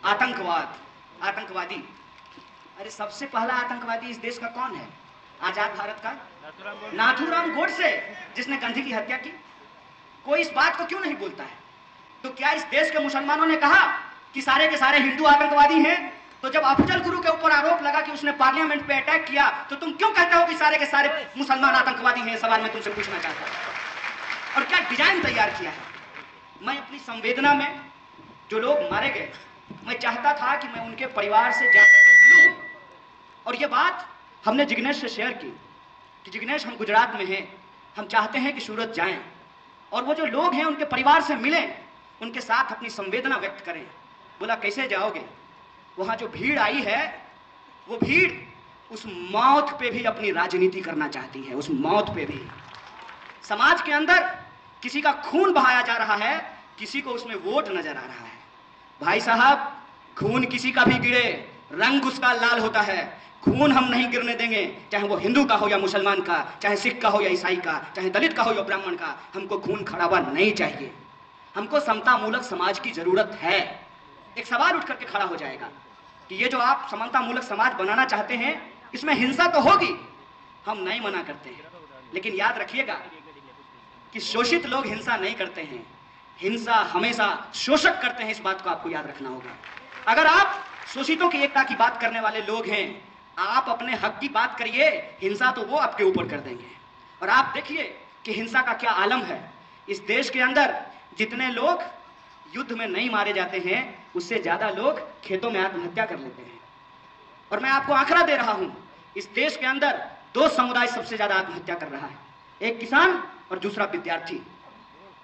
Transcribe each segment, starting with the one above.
आतंकवाद, आतंकवादी। अरे सबसे पहला आतंकवादी इस देश का कौन है? आजाद भारत का नाथूराम गोडसे, जिसने गांधी की हत्या की। कोई इस बात को क्यों नहीं बोलता है? तो क्या इस देश के मुसलमानों ने कहा कि सारे के सारे हिंदू आतंकवादी हैं? तो जब अफजल गुरु के ऊपर आरोप लगा कि उसने पार्लियामेंट पे अटैक किया, तो तुम क्यों कहते हो कि सारे के सारे मुसलमान आतंकवादी हैं? सवाल मैं तुमसे पूछना चाहता हूं। और क्या डिजाइन तैयार किया है? मैं अपनी संवेदना में जो लोग मारे गए, मैं चाहता था कि मैं उनके परिवार से जाकर के मिलूं। और ये बात हमने जिग्नेश से शेयर की कि जिग्नेश, हम गुजरात में हैं, हम चाहते हैं कि सूरत जाएं और वो जो लोग हैं उनके परिवार से मिलें, उनके साथ अपनी संवेदना व्यक्त करें। बोला कैसे जाओगे? वहां जो भीड़ आई है, वो भीड़ उस मौत पे भी अपनी राजनीति करना चाहती है। उस मौत पे भी समाज के अंदर किसी का खून बहाया जा रहा है, किसी को उसमें वोट नजर आ रहा है। भाई साहब, खून किसी का भी गिरे, रंग उसका लाल होता है। खून हम नहीं गिरने देंगे, चाहे वो हिंदू का हो या मुसलमान का, चाहे सिख का हो या ईसाई का, चाहे दलित का हो या ब्राह्मण का। हमको खून खराबा नहीं चाहिए। हमको समता मूलक समाज की जरूरत है। एक सवाल उठ करके खड़ा हो जाएगा कि ये जो आप समता मूलक समाज बनाना चाहते हैं, इसमें हिंसा तो होगी, हम नहीं मना करते हैं, लेकिन याद रखिएगा कि शोषित लोग हिंसा नहीं करते हैं, हिंसा हमेशा शोषक करते हैं। इस बात को आपको याद रखना होगा। अगर आप शोषितों की एकता की बात करने वाले लोग हैं, आप अपने हक की बात करिए, हिंसा तो वो आपके ऊपर कर देंगे। और आप देखिए कि हिंसा का क्या आलम है। इस देश के अंदर जितने लोग युद्ध में नहीं मारे जाते हैं, उससे ज्यादा लोग खेतों में आत्महत्या कर लेते हैं। और मैं आपको आंकड़ा दे रहा हूं, इस देश के अंदर दो समुदाय सबसे ज्यादा आत्महत्या कर रहा है, एक किसान और दूसरा विद्यार्थी।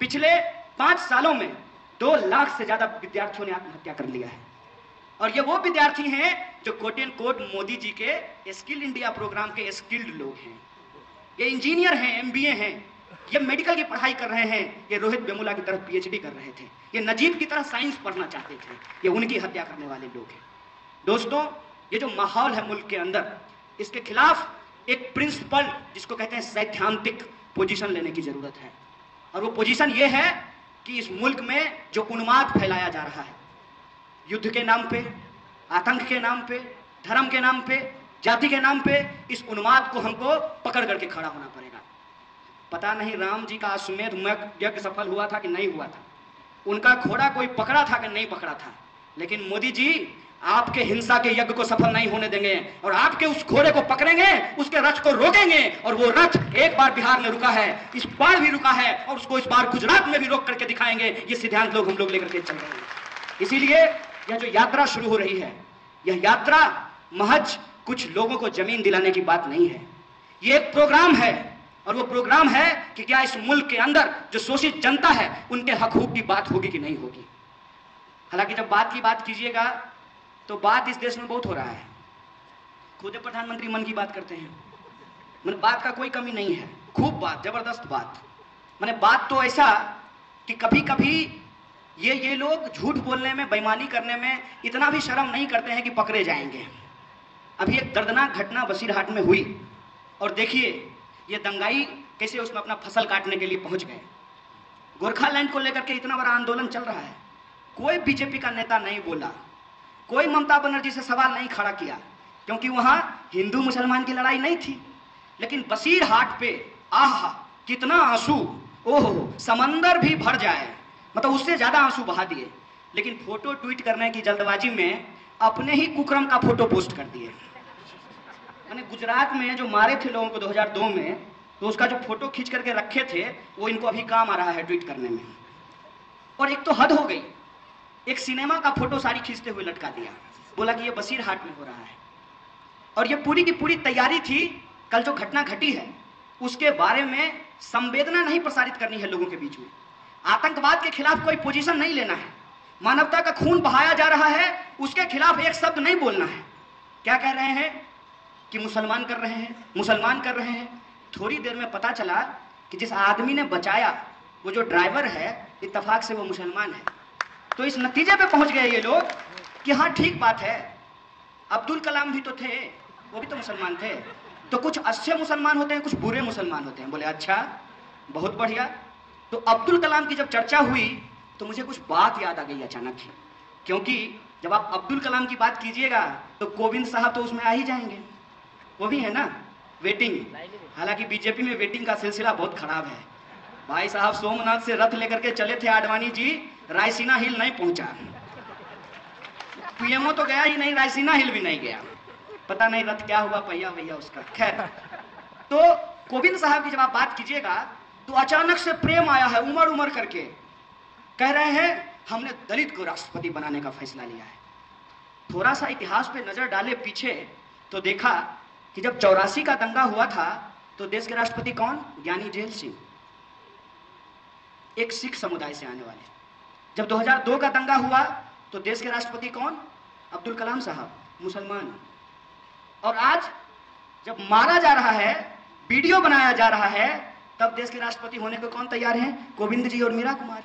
पिछले 5 सालों में 2 लाख से ज्यादा विद्यार्थियों ने आत्महत्या कर लिया है। और ये वो विद्यार्थी हैं जो coat and quote Modi ji के स्किल इंडिया प्रोग्राम के स्किल्ड लोग हैं। ये इंजीनियर हैं, एमबीए हैं, ये मेडिकल की पढ़ाई कर रहे हैं, ये रोहित वेमुला की तरह पीएचडी कर रहे थे, ये नजीब की तरह साइंस पढ़ना चाहते थे, ये उनकी हत्या करने वाले लोग हैं। दोस्तों, ये जो माहौल है मुल्क के अंदर, इसके खिलाफ एक प्रिंसिपल, जिसको कहते हैं सैद्धांतिक पोजीशन लेने की जरूरत है। और वो पोजीशन ये है कि इस मुल्क में जो उन्माद फैलाया जा रहा है, युद्ध के नाम पे, आतंक के नाम पे, धर्म के नाम पे, जाति के नाम पे, इस उन्माद को हमको पकड़ करके खड़ा होना पड़ेगा। पता नहीं राम जी का अश्वमेध यज्ञ सफल हुआ था कि नहीं हुआ था, उनका घोड़ा कोई पकड़ा था कि नहीं पकड़ा था, लेकिन मोदी जी आपके हिंसा के यज्ञ को सफल नहीं होने देंगे और आपके उस घोड़े को पकड़ेंगे, उसके रथ को रोकेंगे। और वो रथ एक बार बिहार में रुका है, इस बार भी रुका है, और उसको इस बार गुजरात में भी रोक करके दिखाएंगे। ये सिद्धांत लोग हम लोग लेकर के चल रहे हैं। इसीलिए यह जो यात्रा शुरू हो रही है, यह यात्रा महज कुछ लोगों को जमीन दिलाने की बात नहीं है, ये एक प्रोग्राम है। और वो प्रोग्राम है कि क्या इस मुल्क के अंदर जो शोषित जनता है, उनके हकूक की बात होगी कि नहीं होगी। हालांकि जब बात की बात कीजिएगा तो बात इस देश में बहुत हो रहा है। खुद प्रधानमंत्री मन की बात करते हैं, मतलब बात का कोई कमी नहीं है, खूब बात, जबरदस्त बात। मैंने बात तो ऐसा कि कभी कभी ये लोग झूठ बोलने में, बेईमानी करने में इतना भी शर्म नहीं करते हैं कि पकड़े जाएंगे। अभी एक दर्दनाक घटना बसीरहाट में हुई, और देखिए ये दंगाई कैसे उसमें अपना फसल काटने के लिए पहुंच गए। गोरखालैंड को लेकर के इतना बड़ा आंदोलन चल रहा है, कोई बीजेपी का नेता नहीं बोला, कोई ममता बनर्जी से सवाल नहीं खड़ा किया, क्योंकि वहां हिंदू मुसलमान की लड़ाई नहीं थी। लेकिन बसीरहाट पे आहा कितना आंसू, ओहो समंदर भी भर जाए, मतलब उससे ज्यादा आंसू बहा दिए। लेकिन फोटो ट्वीट करने की जल्दबाजी में अपने ही कुकर्म का फोटो पोस्ट कर दिए। मैंने गुजरात में जो मारे थे लोगों को 2002 में, तो उसका जो फोटो खींच करके रखे थे, वो इनको अभी काम आ रहा है ट्वीट करने में। और एक तो हद हो गई, एक सिनेमा का फोटो सारी खींचते हुए लटका दिया, बोला कि ये बसीरहाट में हो रहा है। और ये पूरी की पूरी तैयारी थी, कल जो घटना घटी है उसके बारे में संवेदना नहीं प्रसारित करनी है लोगों के बीच में, आतंकवाद के खिलाफ कोई पोजीशन नहीं लेना है, मानवता का खून बहाया जा रहा है उसके खिलाफ एक शब्द नहीं बोलना है। क्या कह रहे हैं कि मुसलमान कर रहे हैं, मुसलमान कर रहे हैं। थोड़ी देर में पता चला कि जिस आदमी ने बचाया, वो जो ड्राइवर है, इत्तेफाक से वो मुसलमान है। तो इस नतीजे पे पहुंच गए ये लोग कि हाँ ठीक बात है, अब्दुल कलाम भी तो थे, वो भी तो मुसलमान थे, तो कुछ अच्छे मुसलमान होते हैं, कुछ बुरे मुसलमान होते हैं। बोले अच्छा, बहुत बढ़िया। तो अब्दुल कलाम की जब चर्चा हुई तो मुझे कुछ बात याद आ गई अचानक ही, क्योंकि जब आप अब्दुल कलाम की बात कीजिएगा तो कोविंद साहब तो उसमें आ ही जाएंगे, वो भी है ना वेटिंग। हालांकि बीजेपी में वेटिंग का सिलसिला बहुत खराब है। भाई साहब सोमनाथ से रथ लेकर के चले थे आडवाणी जी, रायसीना हिल नहीं पहुंचा, पीएमओ तो गया ही नहीं, रायसीना हिल भी नहीं गया, पता नहीं रथ क्या हुआ पहिया भैया उसका। खैर, तो कोविंद साहब की जब आप बात कीजिएगा तो अचानक से प्रेम आया है, उमड़ उमड़ करके कह रहे हैं हमने दलित को राष्ट्रपति बनाने का फैसला लिया है। थोड़ा सा इतिहास पे नजर डाले पीछे तो देखा कि जब 84 का दंगा हुआ था तो देश के राष्ट्रपति कौन? ज्ञानी जेल सिंह, एक सिख समुदाय से आने वाले। जब 2002 का दंगा हुआ तो देश के राष्ट्रपति कौन? अब्दुल कलाम साहब, मुसलमान। और आज जब मारा जा रहा है, वीडियो बनाया जा रहा है, तब देश के राष्ट्रपति होने को कौन तैयार है? कोविंद जी और मीरा कुमार।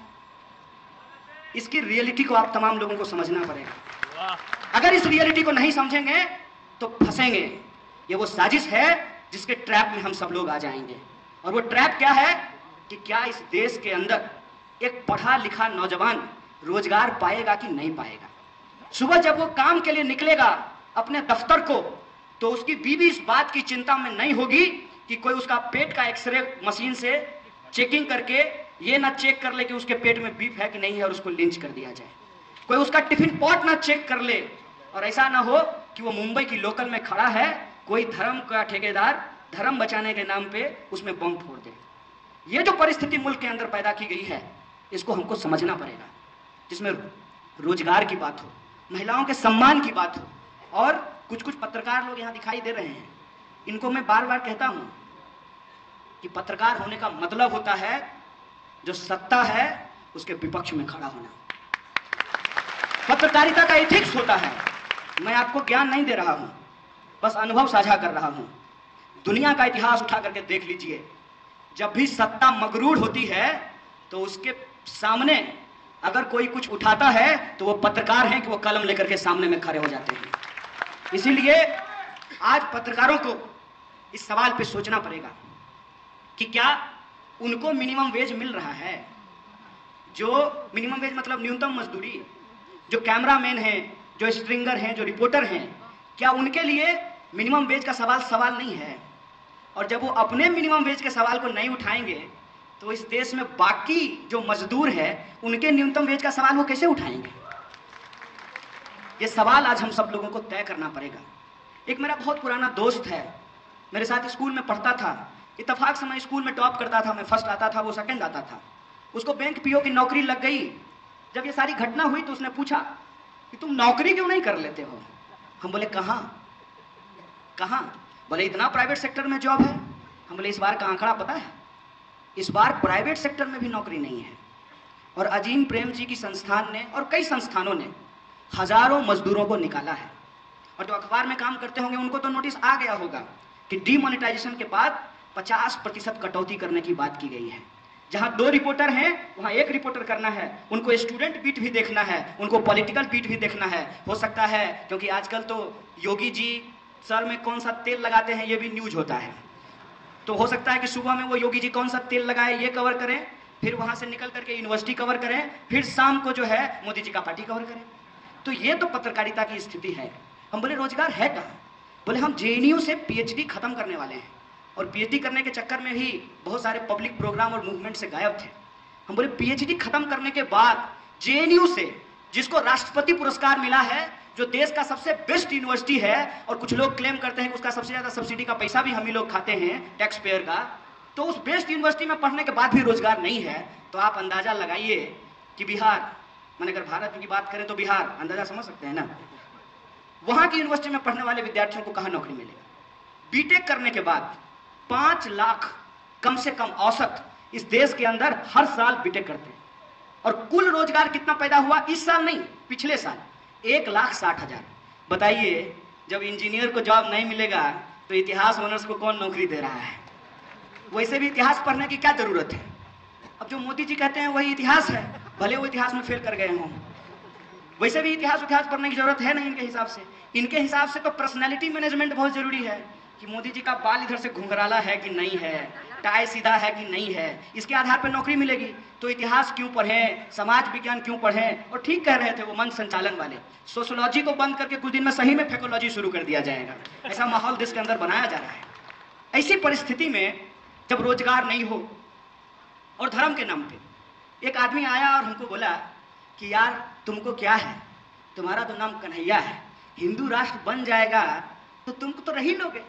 इसकी रियलिटी को आप तमाम लोगों को समझना पड़ेगा। अगर इस रियलिटी को नहीं समझेंगे तो फंसेंगे। ये वो साजिश है जिसके ट्रैप में हम सब लोग आ जाएंगे। और वो ट्रैप क्या है कि क्या इस देश के अंदर एक पढ़ा लिखा नौजवान रोजगार पाएगा कि नहीं पाएगा। सुबह जब वो काम के लिए निकलेगा अपने दफ्तर को, तो उसकी बीवी इस बात की चिंता में नहीं होगी कि कोई उसका पेट का एक्सरे मशीन से चेकिंग करके ये ना चेक कर ले कि उसके पेट में बीफ है कि नहीं है और उसको लिंच कर दिया जाए। कोई उसका टिफिन पॉट ना चेक कर ले, और ऐसा ना हो कि वो मुंबई की लोकल में खड़ा है, कोई धर्म का ठेकेदार धर्म बचाने के नाम पे उसमें बम फोड़ दे। ये जो परिस्थिति मुल्क के अंदर पैदा की गई है, इसको हमको समझना पड़ेगा, जिसमें रोजगार की बात हो, महिलाओं के सम्मान की बात हो। और कुछ कुछ पत्रकार लोग यहाँ दिखाई दे रहे हैं, इनको मैं बार बार कहता हूं कि पत्रकार होने का मतलब होता है जो सत्ता है उसके विपक्ष में खड़ा होना। पत्रकारिता का एथिक्स होता है। मैं आपको ज्ञान नहीं दे रहा हूं, बस अनुभव साझा कर रहा हूं। दुनिया का इतिहास उठा करके देख लीजिए, जब भी सत्ता मगरूर होती है तो उसके सामने अगर कोई कुछ उठाता है तो वो पत्रकार हैं कि वो कलम लेकर के सामने में खड़े हो जाते हैं। इसीलिए आज पत्रकारों को इस सवाल पे सोचना पड़ेगा कि क्या उनको मिनिमम वेज मिल रहा है? जो मिनिमम वेज मतलब न्यूनतम मजदूरी, जो कैमरामैन हैं, जो स्ट्रिंगर हैं, जो रिपोर्टर हैं, क्या उनके लिए मिनिमम वेज का सवाल नहीं है? और जब वो अपने मिनिमम वेज के सवाल को नहीं उठाएंगे तो इस देश में बाकी जो मजदूर है उनके न्यूनतम वेज का सवाल वो कैसे उठाएंगे? ये सवाल आज हम सब लोगों को तय करना पड़ेगा। एक मेरा बहुत पुराना दोस्त है, मेरे साथ स्कूल में पढ़ता था। इत्तेफाक से मैं स्कूल में टॉप करता था, मैं फर्स्ट आता था, वो सेकंड आता था। उसको बैंक पीओ की नौकरी लग गई। जब ये सारी घटना हुई तो उसने पूछा कि तुम नौकरी क्यों नहीं कर लेते हो? हम बोले कहाँ? बोले इतना प्राइवेट सेक्टर में जॉब है। हम बोले इस बार का आंकड़ा पता है? इस बार प्राइवेट सेक्टर में भी नौकरी नहीं है। और अजीम प्रेम जी की संस्थान ने और कई संस्थानों ने हजारों मजदूरों को निकाला है। और जो अखबार में काम करते होंगे उनको तो नोटिस आ गया होगा कि डीमोनेटाइजेशन के बाद 50% कटौती करने की बात की गई है। जहां 2 रिपोर्टर हैं वहां 1 रिपोर्टर करना है। उनको स्टूडेंट बीट भी देखना है, उनको पॉलिटिकल बीट भी देखना है। हो सकता है क्योंकि आजकल तो योगी जी सर में कौन सा तेल लगाते हैं ये भी न्यूज होता है, तो हो सकता है कि सुबह में वो योगी जी कौन सा तेल लगाए ये कवर करें, फिर वहां से निकल करके यूनिवर्सिटी कवर करें, फिर शाम को जो है मोदी जी का पार्टी कवर करें। तो ये तो पत्रकारिता की स्थिति है। हम बोले रोजगार है कहाँ? बोले हम जेएनयू से पीएचडी खत्म करने वाले हैं और पीएचडी करने के चक्कर में भी बहुत सारे पब्लिक प्रोग्राम और मूवमेंट से गायब थे। हम बोले पीएचडी खत्म करने के बाद जेएनयू से, जिसको राष्ट्रपति पुरस्कार मिला है, जो देश का सबसे बेस्ट यूनिवर्सिटी है, और कुछ लोग क्लेम करते हैं कि उसका सबसे ज्यादा सब्सिडी का पैसा भी हम ही लोग खाते हैं टैक्स पेयर का, तो उस बेस्ट यूनिवर्सिटी में पढ़ने के बाद भी रोजगार नहीं है। तो आप अंदाजा लगाइए कि बिहार, मैंने अगर भारत की बात करें तो बिहार, अंदाजा समझ सकते हैं ना, वहां की यूनिवर्सिटी में पढ़ने वाले विद्यार्थियों को कहां नौकरी मिलेगा? बीटेक करने के बाद 5 लाख कम से कम औसत इस देश के अंदर हर साल बीटेक करते हैं। और कुल रोजगार कितना पैदा हुआ? इस साल नहीं, पिछले साल 1,60,000। बताइए, जब इंजीनियर को जॉब नहीं मिलेगा तो इतिहास ऑनर्स को कौन नौकरी दे रहा है? वैसे भी इतिहास पढ़ने की क्या जरूरत है? अब जो मोदी जी कहते हैं वही इतिहास है, भले वो इतिहास में फेल कर गए हों। वैसे भी इतिहास पढ़ने की जरूरत है नहीं इनके हिसाब से। इनके हिसाब से तो पर्सनैलिटी मैनेजमेंट बहुत जरूरी है। कि मोदी जी का बाल इधर से घुंघराला है कि नहीं है, टाई सीधा है कि नहीं है, इसके आधार पर नौकरी मिलेगी। तो इतिहास क्यों पढ़ें, समाज विज्ञान क्यों पढ़ें? और ठीक कह रहे थे वो मंच संचालन वाले, सोशियोलॉजी को बंद करके कुछ दिन में सही में फेकोलॉजी शुरू कर दिया जाएगा। ऐसा माहौल देश के अंदर बनाया जा रहा है। ऐसी परिस्थिति में जब रोजगार नहीं हो और धर्म के नाम पे एक आदमी आया और हमको बोला कि यार तुमको क्या है, तुम्हारा तो नाम कन्हैया है, हिंदू राष्ट्र बन जाएगा तो तुमको तो रही लोगे।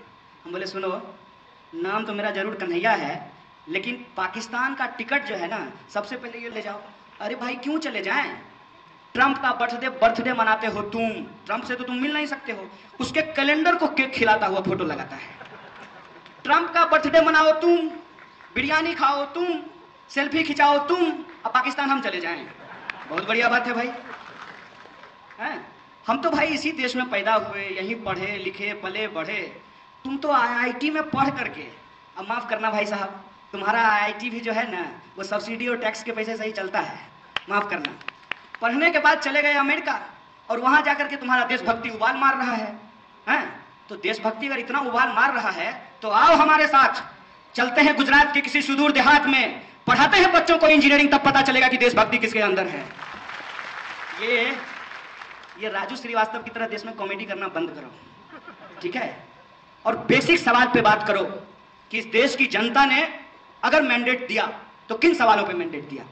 हम बोले सुनो, नाम तो मेरा जरूर कन्हैया है, लेकिन पाकिस्तान का टिकट जो है ना, सबसे पहले ये ले जाओ। अरे भाई क्यों चले जाएं? ट्रंप का बर्थडे मनाते हो तुम, ट्रंप से तो तुम मिल नहीं सकते हो, उसके कैलेंडर को केक खिलाता हुआ फोटो लगाता है। ट्रंप का बर्थडे मनाओ तुम, बिरयानी खाओ तुम, सेल्फी खिंचाओ तुम, अब पाकिस्तान हम चले जाएं? बहुत बढ़िया बात है भाई, हैं? हम तो भाई इसी देश में पैदा हुए, यहीं पढ़े लिखे पले बढ़े। तुम तो IIT में पढ़ करके, अब माफ करना भाई साहब, तुम्हारा IIT भी जो है ना वो सब्सिडी और टैक्स के पैसे से ही चलता है, माफ करना। पढ़ने के बाद चले गए अमेरिका और वहां जाकर के तुम्हारा देशभक्ति उबाल मार रहा है, हैं? तो देशभक्ति अगर इतना उबाल मार रहा है तो आओ हमारे साथ, चलते हैं गुजरात के किसी सुदूर देहात में, पढ़ाते हैं बच्चों को इंजीनियरिंग, तब पता चलेगा कि देशभक्ति किसके अंदर है। ये राजू श्रीवास्तव की तरह देश में कॉमेडी करना बंद करो, ठीक है? और बेसिक सवाल पे बात करो कि इस देश की जनता ने अगर मैंडेट दिया तो किन सवालों पे मैंडेट दिया?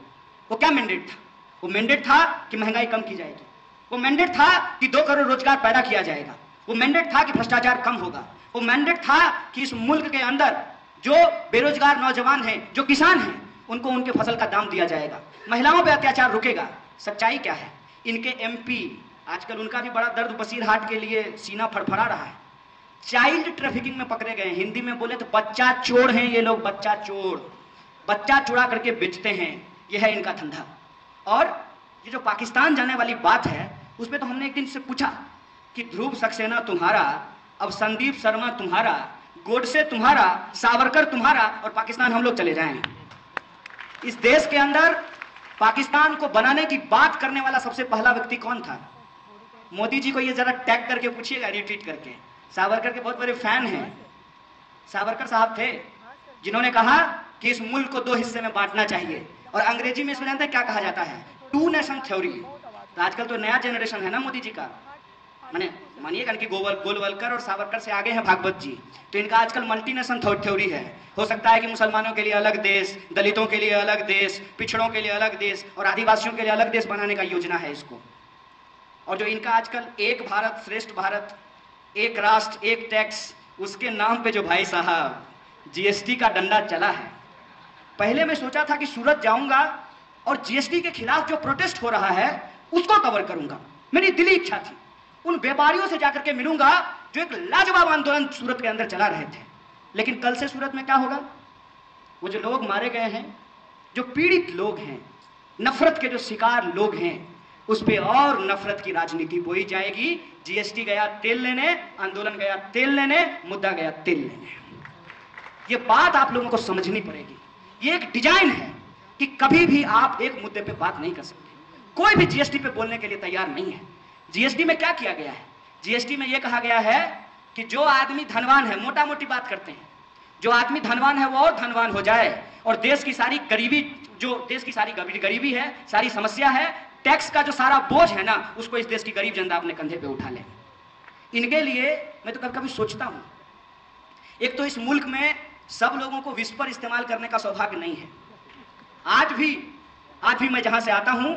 वो क्या मैंडेट था? वो मैंडेट था कि महंगाई कम की जाएगी, वो मैंडेट था कि 2 करोड़ रोजगार पैदा किया जाएगा, वो मैंडेट था कि भ्रष्टाचार कम होगा, वो मैंडेट था कि इस मुल्क के अंदर जो बेरोजगार नौजवान हैं, जो किसान हैं, उनको उनके फसल का दाम दिया जाएगा, महिलाओं पे अत्याचार रुकेगा। सच्चाई क्या है? इनके MP आजकल उनका भी बड़ा दर्द बसीर हाट के लिए सीना फड़फड़ा रहा है, चाइल्ड ट्रैफिकिंग में पकड़े गए। हिंदी में बोले तो बच्चा चोर हैं ये लोग, बच्चा चोर, बच्चा चुरा करके बेचते हैं, ये है इनका धंधा। और ये जो पाकिस्तान जाने वाली बात है, उसमें तो हमने एक दिन से पूछा कि ध्रुव सक्सेना तुम्हारा, अब संदीप शर्मा तुम्हारा, गोडसे तुम्हारा, सावरकर तुम्हारा, और पाकिस्तान हम लोग चले जाएं। इस देश के अंदर पाकिस्तान को बनाने की बात करने वाला सबसे पहला व्यक्ति कौन था? मोदी जी को ये जरा टैग करके पूछिएगा, रिट्वीट करके। सावरकर के बहुत बड़े फैन हैं। सावरकर साहब थे जिन्होंने कहा कि इस मुल्क को 2 हिस्से में बांटना चाहिए, और अंग्रेजी में इसमें जानते हैं क्या कहा जाता है? 2 नेशन थ्योरी। तो आजकल तो नया जनरेशन है ना मोदी जी का, मानिएगा कि गोलवलकर और सावरकर से आगे हैं भागवत जी, तो इनका आजकल मल्टीनेशन थ्योरी है। हो सकता है कि मुसलमानों के लिए अलग देश, दलितों के लिए अलग देश, पिछड़ों के लिए अलग देश और आदिवासियों के लिए अलग देश बनाने का योजना है इसको। और जो इनका आजकल एक भारत श्रेष्ठ भारत, एक राष्ट्र एक टैक्स, उसके नाम पे जो भाई साहब GST का डंडा चला है। पहले मैं सोचा था कि सूरत जाऊंगा और GST के खिलाफ जो प्रोटेस्ट हो रहा है उसको कवर करूंगा, मेरी दिली इच्छा थी। उन व्यापारियों से जाकर के मिलूंगा जो एक लाजवाब आंदोलन सूरत के अंदर चला रहे थे। लेकिन कल से सूरत में क्या होगा? वो जो लोग मारे गए हैं, जो पीड़ित लोग हैं, नफरत के जो शिकार लोग हैं, उस पे और नफरत की राजनीति बोई जाएगी। GST गया तेल लेने, आंदोलन गया तेल लेने, मुद्दा गया तेल लेने। ये बात आप लोगों को समझनी पड़ेगी। ये एक डिजाइन है कि कभी भी आप एक मुद्दे पे बात नहीं कर सकते। कोई भी GST पे बोलने के लिए तैयार नहीं है। GST में क्या किया गया है? GST में यह कहा गया है कि जो आदमी धनवान है, मोटा मोटी बात करते हैं, जो आदमी धनवान है वो और धनवान हो जाए, और देश की सारी गरीबी, जो देश की सारी गरीबी है, सारी समस्या है, टैक्स का जो सारा बोझ है ना, उसको इस देश की गरीब जनता अपने कंधे पे उठा ले। इनके लिए मैं तो कभी कभी सोचता हूं, एक तो इस मुल्क में सब लोगों को विस्पर इस्तेमाल करने का सौभाग्य नहीं है। आज भी मैं जहां से आता हूं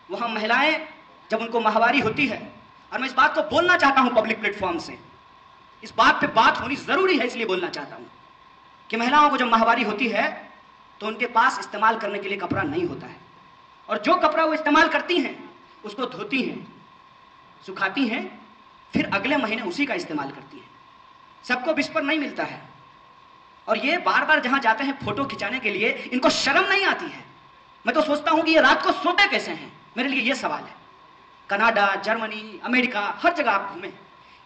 वहां महिलाएं जब उनको माहवारी होती है, और मैं इस बात को बोलना चाहता हूं पब्लिक प्लेटफॉर्म से, इस बात पे बात होनी जरूरी है, इसलिए बोलना चाहता हूं कि महिलाओं को जब माहवारी होती है तो उनके पास इस्तेमाल करने के लिए कपड़ा नहीं होता है, और जो कपड़ा वो इस्तेमाल करती हैं उसको धोती हैं, सुखाती हैं, फिर अगले महीने उसी का इस्तेमाल करती हैं। सबको विस्पर नहीं मिलता है, और ये बार बार जहां जाते हैं फोटो खिंचाने के लिए, इनको शर्म नहीं आती है। मैं तो सोचता हूं कि ये रात को सोते कैसे हैं, मेरे लिए ये सवाल है। कनाडा, जर्मनी, अमेरिका, हर जगह आप घूमें,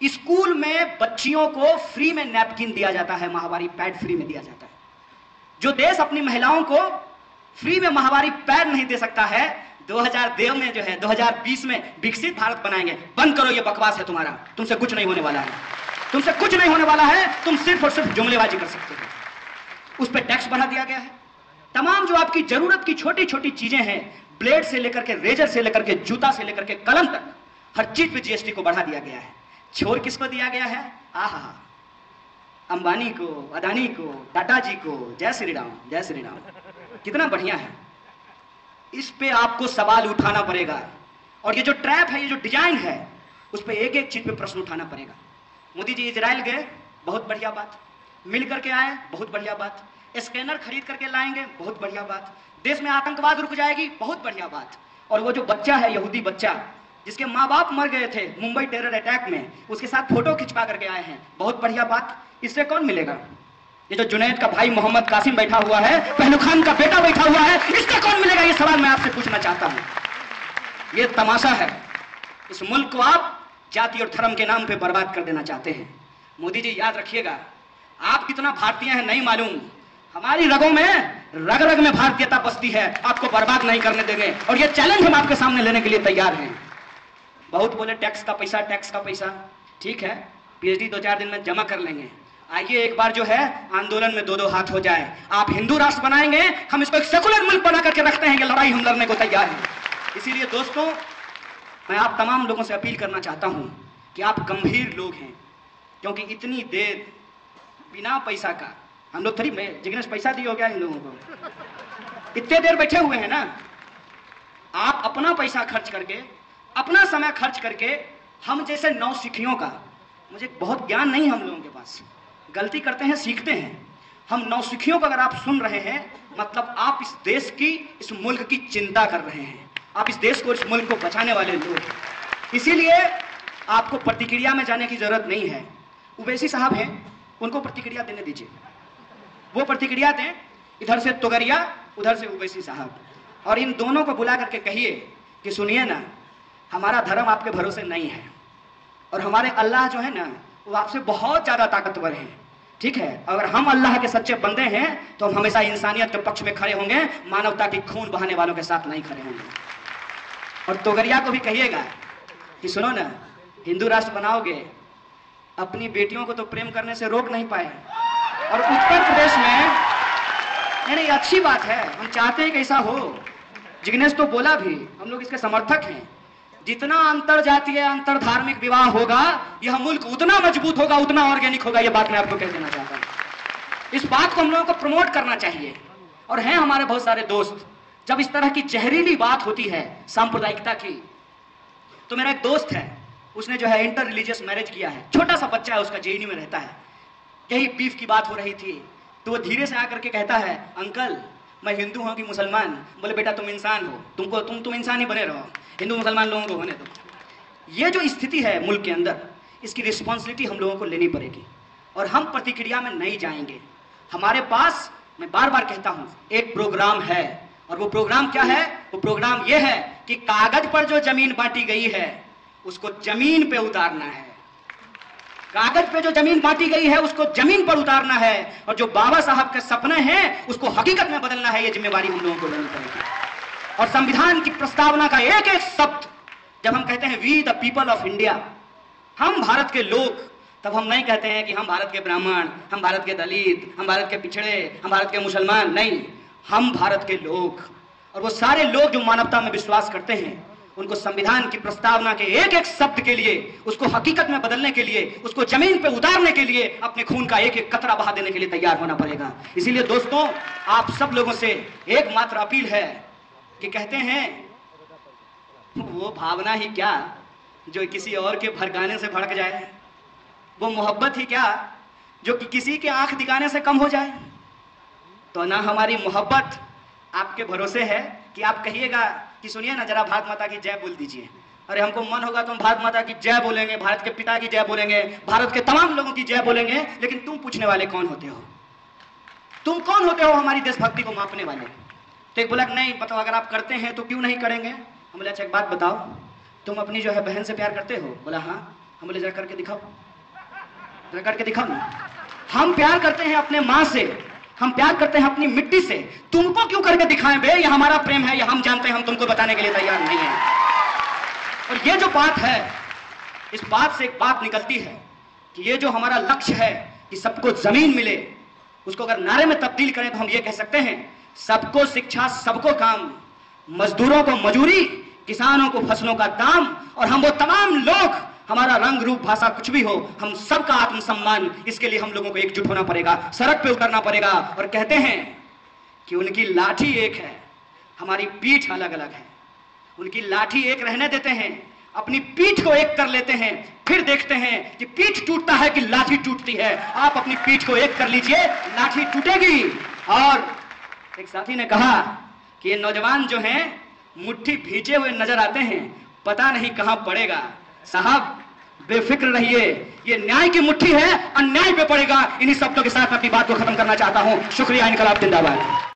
स्कूल में बच्चियों को फ्री में नैपकिन दिया जाता है, माहवारी पैड फ्री में दिया जाता है। जो देश अपनी महिलाओं को फ्री में माहवारी पैड नहीं दे सकता है, 2020 में विकसित भारत बनाएंगे। बंद करो, ये बकवास है तुम्हारा, तुमसे कुछ नहीं होने वाला है। तुमसे कुछ नहीं होने वाला है, तुम सिर्फ और सिर्फ जुमलेबाजी कर सकते हो। उस पर टैक्स बढ़ा दिया गया है। तमाम जो आपकी जरूरत की छोटी छोटी चीजें हैं, ब्लेड से लेकर के रेजर से लेकर के जूता से लेकर के कलम तक, हर चीज पे जीएसटी को बढ़ा दिया गया है। छोड़ किसको दिया गया है? आहा, अंबानी को, अदानी को, टाटा जी को। जय श्री राम, जय श्री राम। कितना बढ़िया है। इस पे आपको सवाल उठाना पड़ेगा, और ये जो ट्रैप है, ये जो डिजाइन है, उस पे एक एक चीज पे प्रश्न उठाना पड़ेगा। मोदी जी इजराइल गए, बहुत बढ़िया बात। मिल करके आए, बहुत बढ़िया बात। स्कैनर खरीद करके लाएंगे, बहुत बढ़िया बात। देश में आतंकवाद रुक जाएगी, बहुत बढ़िया बात। और वो जो बच्चा है, यहूदी बच्चा, जिसके माँ बाप मर गए थे मुंबई टेरर अटैक में, उसके साथ फोटो खिंचवा करके आए हैं, बहुत बढ़िया बात। इससे कौन मिलेगा? ये जो जुनैद का भाई मोहम्मद कासिम बैठा हुआ है, पहलू खान का बेटा बैठा हुआ है, इससे कौन मिलेगा? ये सवाल मैं आपसे पूछना चाहता हूं। ये तमाशा है। इस मुल्क को आप जाति और धर्म के नाम पे बर्बाद कर देना चाहते हैं। मोदी जी याद रखिएगा, आप कितना भारतीय हैं नहीं मालूम, हमारी रगों में, रग रग में भारतीयता बसती है। आपको बर्बाद नहीं करने देंगे, और ये चैलेंज हम आपके सामने लेने के लिए तैयार हैं। बहुत बोले टैक्स का पैसा, टैक्स का पैसा। ठीक है, पीएचडी 2-4 दिन में जमा कर लेंगे। आइए एक बार जो है आंदोलन में 2-2 हाथ हो जाए। आप हिंदू राष्ट्र बनाएंगे, हम इसको एक सेकुलर मुल्क बना करके रखते हैं कि लड़ाई हम लड़ने को तैयार हैं। इसीलिए दोस्तों, मैं आप तमाम लोगों से अपील करना चाहता हूं कि आप गंभीर लोग हैं, क्योंकि इतनी देर बिना पैसा का, हम लोग थोड़ी जिग्नेश पैसा दिए हो गया इन लोगों को, इतने देर बैठे हुए हैं ना। आप अपना पैसा खर्च करके, अपना समय खर्च करके, हम जैसे नौसिखियों का, मुझे बहुत ज्ञान नहीं हम लोगों के पास, गलती करते हैं सीखते हैं। हम नौसिखियों को अगर आप सुन रहे हैं, मतलब आप इस देश की, इस मुल्क की चिंता कर रहे हैं। आप इस देश को, इस मुल्क को बचाने वाले लोग। इसीलिए आपको प्रतिक्रिया में जाने की जरूरत नहीं है। उवैसी साहब हैं, उनको प्रतिक्रिया देने दीजिए, वो प्रतिक्रिया दें। इधर से तोगरिया, उधर से उवैसी साहब, और इन दोनों को बुला करके कहिए कि सुनिए ना, हमारा धर्म आपके भरोसे नहीं है, और हमारे अल्लाह जो है ना, वो आपसे बहुत ज्यादा ताकतवर हैं। ठीक है, अगर हम अल्लाह के सच्चे बंदे हैं तो हम हमेशा इंसानियत के पक्ष में खड़े होंगे, मानवता की खून बहाने वालों के साथ नहीं खड़े होंगे। और तोगरिया को भी कहिएगा कि सुनो ना, हिंदू राष्ट्र बनाओगे, अपनी बेटियों को तो प्रेम करने से रोक नहीं पाए, और उत्तर प्रदेश में, नहीं अच्छी बात है, हम चाहते हैं कि ऐसा हो। जिग्नेश तो बोला भी, हम लोग इसके समर्थक हैं। जितना अंतर जातीय, अंतर धार्मिक विवाह होगा, यह मुल्क उतना मजबूत होगा, उतना ऑर्गेनिक होगा। यह बात मैं आपको कह देना चाहता हूं। इस बात को हम लोगों को प्रमोट करना चाहिए। और हैं हमारे बहुत सारे दोस्त, जब इस तरह की जहरीली बात होती है सांप्रदायिकता की, तो मेरा एक दोस्त है, उसने जो है इंटर रिलीजियस मैरिज किया है। छोटा सा बच्चा है उसका, जेएनयू में रहता है। यही बीफ की बात हो रही थी, तो वो धीरे से आकर के कहता है, अंकल मैं हिंदू हूं कि मुसलमान? बोले बेटा तुम इंसान हो, तुम इंसान ही बने रहो, हिंदू मुसलमान लोगों को होने दो। ये जो स्थिति है मुल्क के अंदर, इसकी रिस्पॉन्सिबिलिटी हम लोगों को लेनी पड़ेगी, और हम प्रतिक्रिया में नहीं जाएंगे। हमारे पास, मैं बार बार कहता हूं, एक प्रोग्राम है, और वो प्रोग्राम क्या है? वो प्रोग्राम ये है कि कागज पर जो जमीन बांटी गई है, उसको जमीन पे उतारना है। कागज पे जो जमीन बांटी गई है, उसको जमीन पर उतारना है, और जो बाबा साहब के सपने हैं, उसको हकीकत में बदलना है। ये जिम्मेवारी हम लोगों को लेनी पड़ेगी। और संविधान की प्रस्तावना का एक एक शब्द, जब हम कहते हैं we the people of India, हम भारत के लोग, तब हम नहीं कहते हैं कि हम भारत के ब्राह्मण, हम भारत के दलित, हम भारत के पिछड़े, हम भारत के मुसलमान, नहीं, हम भारत के लोग। और वो सारे लोग जो मानवता में विश्वास करते हैं, उनको संविधान की प्रस्तावना के एक एक शब्द के लिए, उसको हकीकत में बदलने के लिए, उसको जमीन पे उतारने के लिए, अपने खून का एक एक कतरा बहा देने के लिए तैयार होना पड़ेगा। इसीलिए दोस्तों, आप सब लोगों से एकमात्र अपील है कि कहते हैं वो भावना ही क्या जो किसी और के भड़काने से भड़क जाए, वो मोहब्बत ही क्या जो कि किसी के आंख दिखाने से कम हो जाए। तो ना हमारी मोहब्बत आपके भरोसे है कि आप कहिएगा कि सुनिए ना, जरा भारत माता की जय बोल दीजिए। अरे हमको मन होगा तो हम भारत माता की जय बोलेंगे, भारत के पिता की जय बोलेंगे, भारत के तमाम लोगों की जय बोलेंगे, लेकिन तुम पूछने वाले कौन होते हो? तुम कौन होते हो हमारी देशभक्ति को मापने वाले? तो एक बोला नहीं बताओ, अगर आप करते हैं तो क्यों नहीं करेंगे? हम बोले अच्छा एक बात बताओ, तुम अपनी जो है बहन से प्यार करते हो? बोला हाँ। हम बोले जरा करके दिखाओ, जरा करके दिखाओ ना। हम प्यार करते हैं अपने माँ से, हम प्यार करते हैं अपनी मिट्टी से, तुमको क्यों करके दिखाएं बे? ये हमारा प्रेम है, ये हम जानते हैं, हम तुमको बताने के लिए तैयार नहीं है। और ये जो बात है, इस बात से एक बात निकलती है कि ये जो हमारा लक्ष्य है कि सबको जमीन मिले, उसको अगर नारे में तब्दील करें तो हम ये कह सकते हैं, सबको शिक्षा, सबको काम, मजदूरों को मजूरी, किसानों को फसलों का दाम, और हम वो तमाम लोग, हमारा रंग रूप भाषा कुछ भी हो, हम सबका आत्मसम्मान, इसके लिए हम लोगों को एकजुट होना पड़ेगा, सड़क पे उतरना पड़ेगा। और कहते हैं कि उनकी लाठी एक है, हमारी पीठ अलग अलग है। उनकी लाठी एक रहने देते हैं, अपनी पीठ को एक कर लेते हैं, फिर देखते हैं कि पीठ टूटता है कि लाठी टूटती है। आप अपनी पीठ को एक कर लीजिए, लाठी टूटेगी। और एक साथी ने कहा कि ये नौजवान जो हैं मुट्ठी भींचे हुए नजर आते हैं, पता नहीं कहां पड़ेगा। साहब बेफिक्र रहिए, ये न्याय की मुट्ठी है, अन्याय पे पड़ेगा। इन्हीं शब्दों के साथ मैं अपनी बात को खत्म करना चाहता हूं। शुक्रिया। इनकलाब जिंदाबाद।